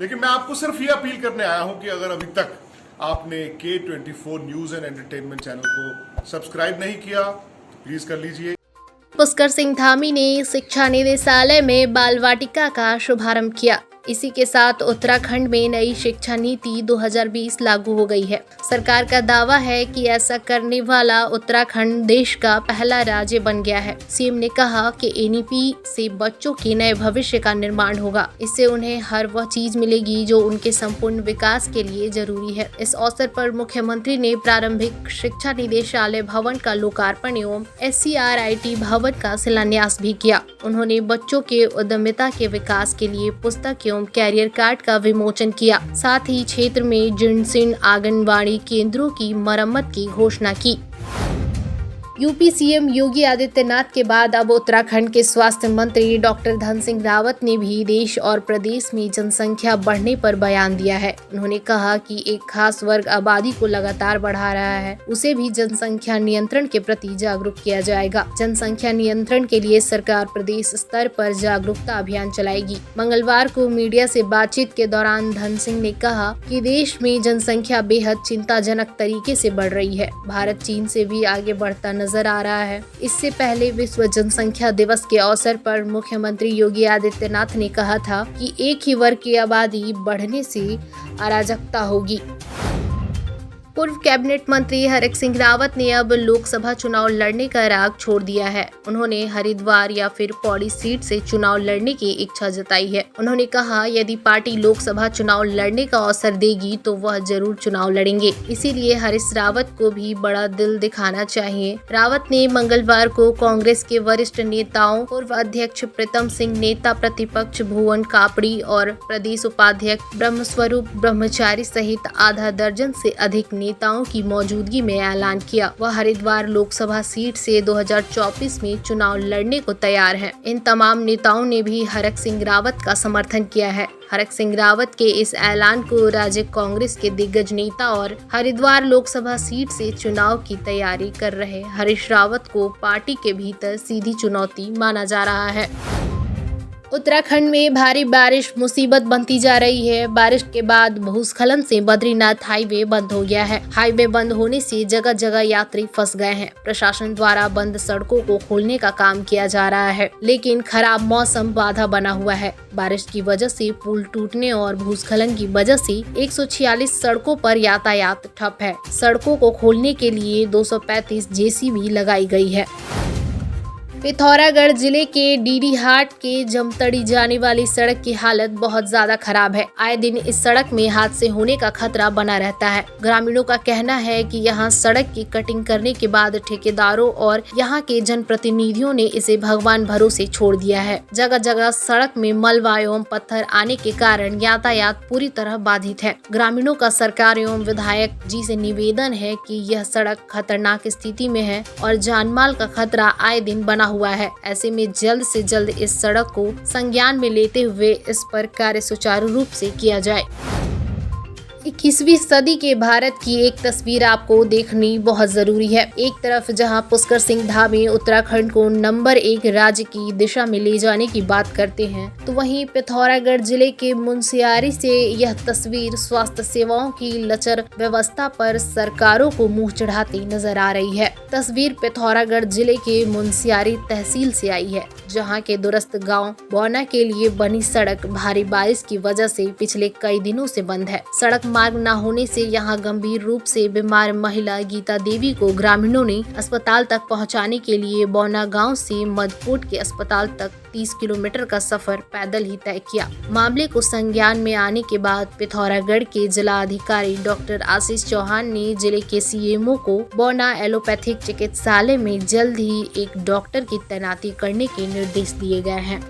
लेकिन मैं आपको सिर्फ ये अपील करने आया हूं कि अगर अभी तक आपने K24 news and entertainment channel को सब्सक्राइब नहीं किया तो प्लीज कर लीजिए। पुष्कर सिंह धामी ने शिक्षा निदेशालय में बाल वाटिका का शुभारंभ किया। इसी के साथ उत्तराखंड में नई शिक्षा नीति 2020 लागू हो गई है। सरकार का दावा है कि ऐसा करने वाला उत्तराखंड देश का पहला राज्य बन गया है। सीएम ने कहा कि एनईपी से बच्चों के नए भविष्य का निर्माण होगा। इससे उन्हें हर वह चीज मिलेगी जो उनके संपूर्ण विकास के लिए जरूरी है। इस अवसर पर मुख्यमंत्री ने प्रारंभिक शिक्षा निदेशालय भवन का लोकार्पण एवं SCRIT भवन का शिलान्यास भी किया। उन्होंने बच्चों के उद्यमिता के विकास के लिए पुस्तक एवं कैरियर कार्ड का विमोचन किया। साथ ही क्षेत्र में जीर्ण आंगनबाड़ी केंद्रों की मरम्मत की घोषणा की। यूपी सीएम योगी आदित्यनाथ के बाद अब उत्तराखंड के स्वास्थ्य मंत्री डॉक्टर धन सिंह रावत ने भी देश और प्रदेश में जनसंख्या बढ़ने पर बयान दिया है। उन्होंने कहा कि एक खास वर्ग आबादी को लगातार बढ़ा रहा है, उसे भी जनसंख्या नियंत्रण के प्रति जागरूक किया जाएगा। जनसंख्या नियंत्रण के लिए सरकार प्रदेश स्तर पर जागरूकता अभियान चलाएगी। मंगलवार को मीडिया से बातचीत के दौरान धन सिंह ने कहा कि देश में जनसंख्या बेहद चिंताजनक तरीके से बढ़ रही है। भारत चीन से भी आगे बढ़ता नजर आ रहा है। इससे पहले विश्व जनसंख्या दिवस के अवसर पर मुख्यमंत्री योगी आदित्यनाथ ने कहा था कि एक ही वर्ग की आबादी बढ़ने से अराजकता होगी। पूर्व कैबिनेट मंत्री हरक सिंह रावत ने अब लोकसभा चुनाव लड़ने का राग छोड़ दिया है। उन्होंने हरिद्वार या फिर पौड़ी सीट से चुनाव लड़ने की इच्छा जताई है। उन्होंने कहा, यदि पार्टी लोकसभा चुनाव लड़ने का अवसर देगी तो वह जरूर चुनाव लड़ेंगे। इसीलिए हरीश रावत को भी बड़ा दिल दिखाना चाहिए। रावत ने मंगलवार को कांग्रेस के वरिष्ठ नेताओं, पूर्व अध्यक्ष प्रीतम सिंह, नेता प्रतिपक्ष भुवन कापड़ी और प्रदेश उपाध्यक्ष ब्रह्मस्वरूप ब्रह्मचारी सहित आधा दर्जन से अधिक नेताओं की मौजूदगी में ऐलान किया। वह हरिद्वार लोकसभा सीट से 2024 में चुनाव लड़ने को तैयार हैं। इन तमाम नेताओं ने भी हरक सिंह रावत का समर्थन किया है। हरक सिंह रावत के इस ऐलान को राज्य कांग्रेस के दिग्गज नेता और हरिद्वार लोकसभा सीट से चुनाव की तैयारी कर रहे हरीश रावत को पार्टी के भीतर सीधी चुनौती माना जा रहा है। उत्तराखंड में भारी बारिश मुसीबत बनती जा रही है। बारिश के बाद भूस्खलन से बद्रीनाथ हाईवे बंद हो गया है। हाईवे बंद होने से जगह जगह यात्री फंस गए हैं। प्रशासन द्वारा बंद सड़कों को खोलने का काम किया जा रहा है, लेकिन खराब मौसम बाधा बना हुआ है। बारिश की वजह से पुल टूटने और भूस्खलन की वजह से 146 सड़कों पर यातायात ठप है। सड़कों को खोलने के लिए 235 JCB लगाई गई है। पिथौरागढ़ जिले के डीडीहाट के जमतड़ी जाने वाली सड़क की हालत बहुत ज्यादा खराब है। आए दिन इस सड़क में हादसे होने का खतरा बना रहता है। ग्रामीणों का कहना है कि यहाँ सड़क की कटिंग करने के बाद ठेकेदारों और यहाँ के जनप्रतिनिधियों ने इसे भगवान भरोसे छोड़ दिया है। जगह जगह सड़क में मलबा एवं पत्थर आने के कारण यातायात पूरी तरह बाधित है। ग्रामीणों का सरकार एवं विधायक जी से निवेदन है कि यह सड़क खतरनाक स्थिति में है और जानमाल का खतरा आए दिन बना हुआ है। ऐसे में जल्द से जल्द इस सड़क को संज्ञान में लेते हुए इस पर कार्य सुचारू रूप से किया जाए। 21वीं सदी के भारत की एक तस्वीर आपको देखनी बहुत जरूरी है। एक तरफ जहां पुष्कर सिंह धामी उत्तराखंड को नंबर 1 राज्य की दिशा में ले जाने की बात करते हैं, तो वहीं पिथौरागढ़ जिले के मुनस्यारी से यह तस्वीर स्वास्थ्य सेवाओं की लचर व्यवस्था पर सरकारों को मुंह चढ़ाती नजर आ रही है। तस्वीर पिथौरागढ़ जिले के मुनस्यारी तहसील से आई है, जहाँ के दूरस्थ गाँव बौना के लिए बनी सड़क भारी बारिश की वजह से पिछले कई दिनों से बंद है। सड़क मार्ग न होने से यहां गंभीर रूप से बीमार महिला गीता देवी को ग्रामीणों ने अस्पताल तक पहुंचाने के लिए बौना गांव से मधकोट के अस्पताल तक 30 किलोमीटर का सफर पैदल ही तय किया। मामले को संज्ञान में आने के बाद पिथौरागढ़ के जिला अधिकारी डॉक्टर आशीष चौहान ने जिले के CMO को बौना एलोपैथिक चिकित्सालय में जल्द ही एक डॉक्टर की तैनाती करने के निर्देश दिए गए हैं।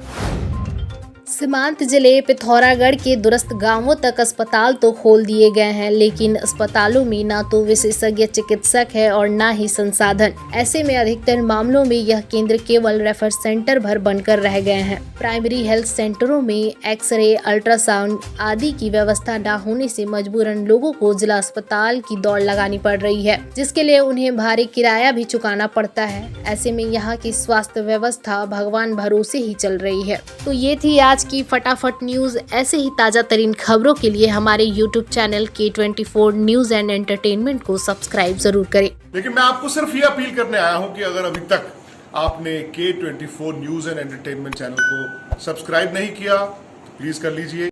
सीमांत जिले पिथौरागढ़ के दूरस्थ गांवों तक अस्पताल तो खोल दिए गए हैं, लेकिन अस्पतालों में ना तो विशेषज्ञ चिकित्सक है और ना ही संसाधन। ऐसे में अधिकतर मामलों में यह केंद्र केवल रेफर सेंटर भर बनकर रह गए हैं। प्राइमरी हेल्थ सेंटरों में एक्सरे, अल्ट्रासाउंड आदि की व्यवस्था न होने से मजबूरन लोगों को जिला अस्पताल की दौड़ लगानी पड़ रही है, जिसके लिए उन्हें भारी किराया भी चुकाना पड़ता है। ऐसे में यहाँ की स्वास्थ्य व्यवस्था भगवान भरोसे ही चल रही है। तो ये थी आज आज की फटाफट न्यूज ऐसे ही ताजा तरीन खबरों के लिए हमारे YouTube channel K24 news and entertainment को सब्सक्राइब जरूर करें। लेकिन मैं आपको सिर्फ ये अपील करने आया हूं कि अगर अभी तक आपने K24 news and entertainment channel को सब्सक्राइब नहीं किया तो प्लीज कर लीजिए।